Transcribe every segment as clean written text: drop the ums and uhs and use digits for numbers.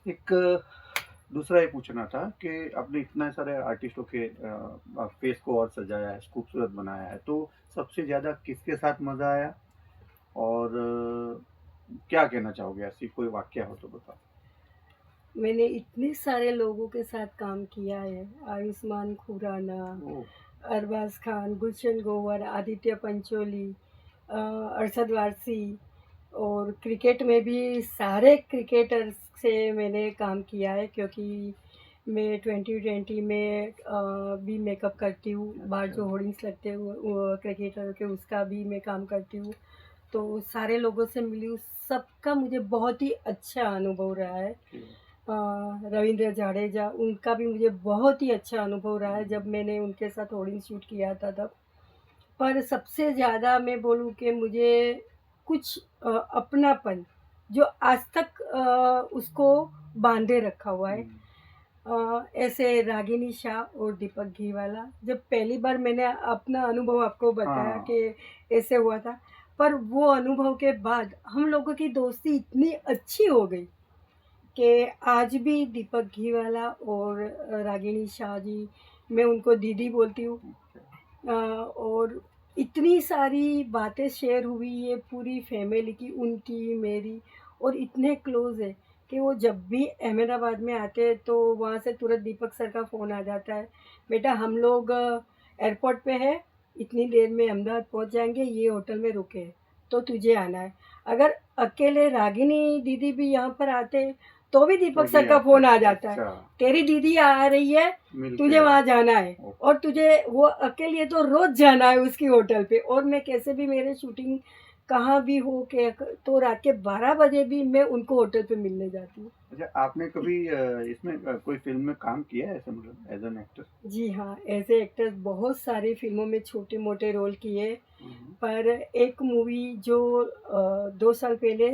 एक दूसरा ये पूछना था कि आपने इतने सारे आर्टिस्टों के फेस को और सजाया है, खूबसूरत बनाया है, तो सबसे ज़्यादा किसके साथ मज़ा आया? और क्या कहना चाहोगे? ऐसी कोई वाकया हो तो बताओ? मैंने इतने सारे लोगों के साथ काम किया है। आयुष्मान खुराना, ओह! अरबाज खान, गुलशन ग्रोवर, आदित्य पंचोली, अरशद वारसी, और क्रिकेट में भी सारे क्रिकेटर्स से मैंने काम किया है, क्योंकि मैं 2020 में भी मेकअप करती हूँ। बाहर अच्छा। जो होर्डिंग्स लगते हैं वो क्रिकेटर के, उसका भी मैं काम करती हूँ। तो सारे लोगों से मिली हूँ, सबका मुझे बहुत ही अच्छा अनुभव रहा है। ओके। रविंद्र जाडेजा, उनका भी मुझे बहुत ही अच्छा अनुभव रहा है हुँ, जब मैंने उनके साथ होर्डिंग शूट किया था तब। पर सबसे ज़्यादा मैं बोलूँ कि मुझे कुछ अपनापन जो आज तक उसको बांधे रखा हुआ है, हुँ, ऐसे रागिनी शाह और दीपक घीवाला। जब पहली बार मैंने अपना अनुभव आपको बताया हाँ, कि ऐसे हुआ था, पर वो अनुभव के बाद हम लोगों की दोस्ती इतनी अच्छी हो गई कि आज भी दीपक घीवाला और रागिनी शाह जी, मैं उनको दीदी बोलती हूँ। अच्छा। और इतनी सारी बातें शेयर हुई है पूरी फैमिली की, उनकी, मेरी, और इतने क्लोज़ है कि वो जब भी अहमदाबाद में आते हैं तो वहाँ से तुरंत दीपक सर का फ़ोन आ जाता है, बेटा हम लोग एयरपोर्ट पे हैं, इतनी देर में अहमदाबाद पहुँच जाएँगे, ये होटल में रुके हैं, तो तुझे आना है। अगर अकेले रागिनी दीदी भी यहाँ पर आते हैं, तो भी दीपक तो भी सर का आता फ़ोन आ है। जाता है, अच्छा, तेरी दीदी आ रही है, मिल के तुझे आओ। वहाँ जाना है। और ओके। तुझे वो अकेले है तो रोज़ जाना है उसकी होटल पे, और मैं कैसे भी मेरे शूटिंग कहाँ भी हो के तो रात के 12 बजे भी मैं उनको होटल पे मिलने जाती हूँ। अच्छा, आपने कभी इसमें कोई फ़िल्म में काम किया है ऐसे मतलब एज़ एन एक्टर? जी हाँ, ऐज़ ए एक्टर बहुत सारी फ़िल्मों में छोटे-मोटे रोल किए, हुँ, हुँ। पर एक मूवी जो 2 साल पहले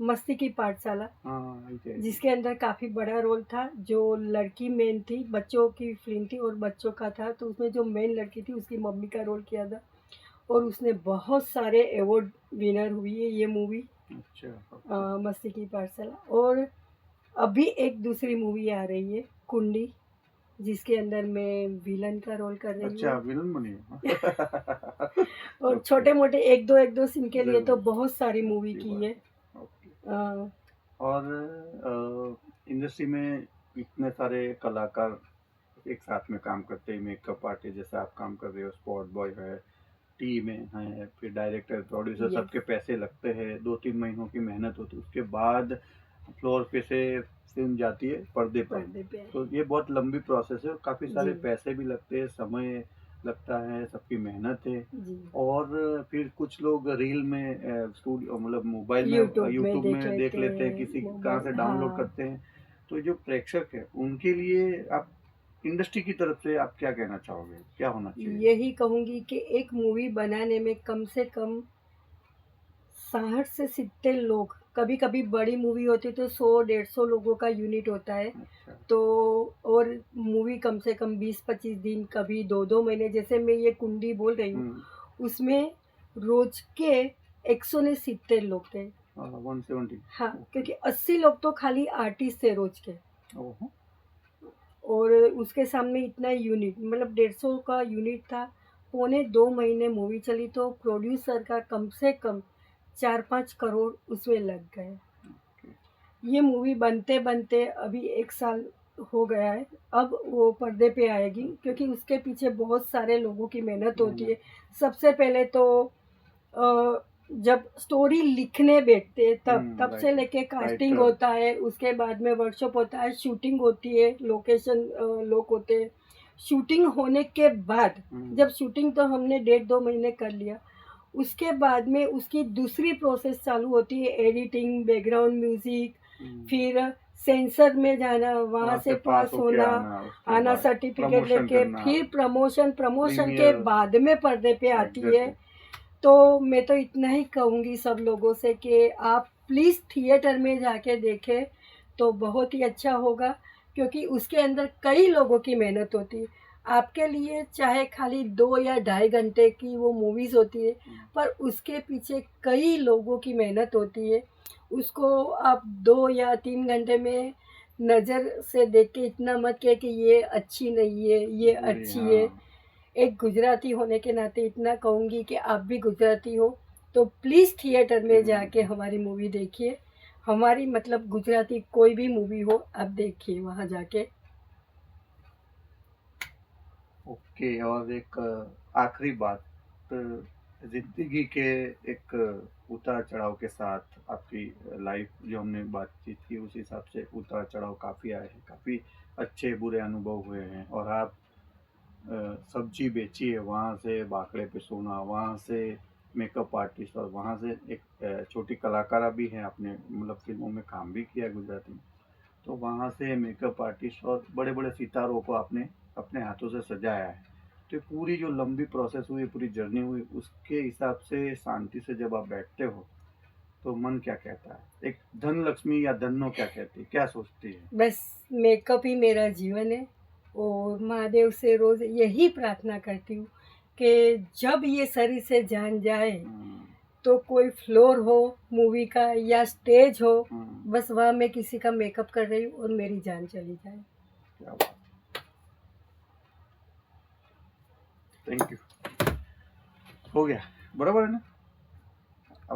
मस्ती की पाठशाला, हाँ, आई थी, आई थी। जिसके अंदर काफ़ी बड़ा रोल था, जो लड़की मेन थी, बच्चों की फ़िल्म थी और बच्चों का था, तो उसमें जो मेन लड़की थी उसकी मम्मी का रोल किया था, और उसने बहुत सारे अवार्ड विनर हुई है ये मूवी, अच्छा, ओके। मस्ती की पाठशाला। और अभी एक दूसरी मूवी आ रही है, कुंडी, जिसके अंदर मैं विलन का रोल कर रही अच्छा, हूँ। आप विलन बनी हो? और ओके, छोटे-मोटे 1-2 सीन के लिए तो ज़रूर, बहुत सारी मूवी अच्छी की बात है। है। ओके। अ, और इंडस्ट्री में इतने सारे कलाकार एक साथ में काम करते हैं, मेकअप आर्टिस्ट जैसे आप काम कर रहे हो, स्पॉट बॉय है, टीम है, फिर डायरेक्टर, प्रोड्यूसर यस, सबके पैसे लगते हैं, 2-3 महीनों की मेहनत होती है, उसके बाद फ्लोर पे से फ़िल्म जाती है पर्दे पर। पर्दे पे। तो ये बहुत लंबी प्रोसेस है और काफ़ी जी, सारे पैसे भी लगते हैं, समय लगता है, सबकी मेहनत है जी। और फिर कुछ लोग रील में स्टूडियो मतलब मोबाइल में यूट्यूब में यूट्यूब देख में देख लेते लेते हैं, हैं, किसी कहाँ मोबाइल, से डाउनलोड हाँ। करते हैं। तो जो प्रेक्षक है, उनके लिए आप इंडस्ट्री की तरफ से आप क्या कहना चाहोगे? क्या होना चाहिए? यही कहूँगी कि एक मूवी बनाने में कम से कम 60 से 70 लोग, कभी-कभी बड़ी मूवी होती है तो 100-150 लोगों का यूनिट होता है। अच्छा। तो और मूवी कम से कम 20-25 दिन, कभी 2-2 महीने, जैसे मैं ये कुंडी बोल रही हूँ, हुँ। उसमें रोज़ के 170 लोग थे। 170 हाँ, ओके। क्योंकि 80 लोग तो खाली आर्टिस्ट थे रोज़ के, ओहो! और उसके सामने इतना यूनिट, मतलब 150 का यूनिट था। पौने 2 महीने मूवी चली तो प्रोड्यूसर का कम से कम 4-5 करोड़ उसमें लग गए। ओके। ये मूवी बनते-बनते अभी 1 साल हो गया है। अब वो पर्दे पे आएगी, ओके। क्योंकि उसके पीछे बहुत सारे लोगों की मेहनत होती है। मेहनत सबसे पहले तो अ, जब स्टोरी लिखने बैठते हैं तब हुँ, तब से राइटर लेके कास्टिंग राइटर होता है, उसके बाद में वर्कशॉप होता है, शूटिंग होती है, लोकेशन लोग होते हैं। शूटिंग होने के बाद, हुँ, जब शूटिंग तो हमने डेढ़ 2 महीने कर लिया, उसके बाद में उसकी दूसरी प्रोसेस चालू होती है, एडिटिंग, बैकग्राउंड म्यूज़िक, हुँ। फिर सेंसर में जाना, वहाँ वहाँ से से पास पास होके होना, आना, उसके आना बाद सर्टिफ़िकेट प्रमोशन लेके, करना, फिर प्रमोशन, प्रमोशन के प्रीमियर बाद में पर्दे पे आती है। एग्ज़ैक्टली। तो मैं तो इतना ही कहूँगी सब लोगों से कि आप प्लीज़ थिएटर में जाके देखें, तो बहुत ही अच्छा होगा, क्योंकि उसके अंदर कई लोगों की मेहनत होती है। आपके लिए चाहे खाली 2 या ढाई घंटे की वो मूवीज़ होती है, हुँ, पर उसके पीछे कई लोगों की मेहनत होती है। उसको आप 2 या 3 घंटे में नज़र से देख के इतना मत कहिए कि ये अच्छी नहीं है, ये जी, अच्छी है। हाँ। एक गुजराती होने के नाते इतना कहूँगी कि आप भी गुजराती हो, तो प्लीज़ थिएटर में हुँ, जाके हमारी मूवी देखिए। हमारी मतलब गुजराती कोई भी मूवी हो, आप देखिए वहाँ जाके। ओके। और एक आखिरी बात, ज़िंदगी के एक उतार-चढ़ाव के साथ आपकी लाइफ़ जो हमने बातचीत की उस हिसाब से उतार-चढ़ाव काफ़ी आए हैं, काफ़ी अच्छे-बुरे अनुभव हुए हैं और आप सब्ज़ी बेची है, वहाँ से बाखड़े पे सोना, वहाँ से मेकअप आर्टिस्ट और वहाँ से एक छोटी कलाकारा भी हैं, आपने मतलब फ़िल्मों में काम भी किया है गुजराती में। तो वहाँ से मेकअप आर्टिस्ट और बड़े-बड़े सितारों को आपने अपने हाथों से सजाया है। तो ये पूरी जो लंबी प्रोसेस हुई, पूरी जर्नी हुई, उसके हिसाब से शांति से जब आप बैठते हो, तो मन क्या कहता है? एक धन लक्ष्मी या धन्नो क्या कहती है? क्या सोचती है? बस मेकअप ही मेरा जीवन है और महादेव से रोज़ यही प्रार्थना करती हूँ कि जब ये शरीर से जान जाए, हुँ, तो कोई फ्लोर हो मूवी का या स्टेज हो, हुँ, बस वहाँ मैं किसी का मेकअप कर रही हूँ और मेरी जान चली जाए। क्या बात! Thank you. हो गया, बराबर है ना?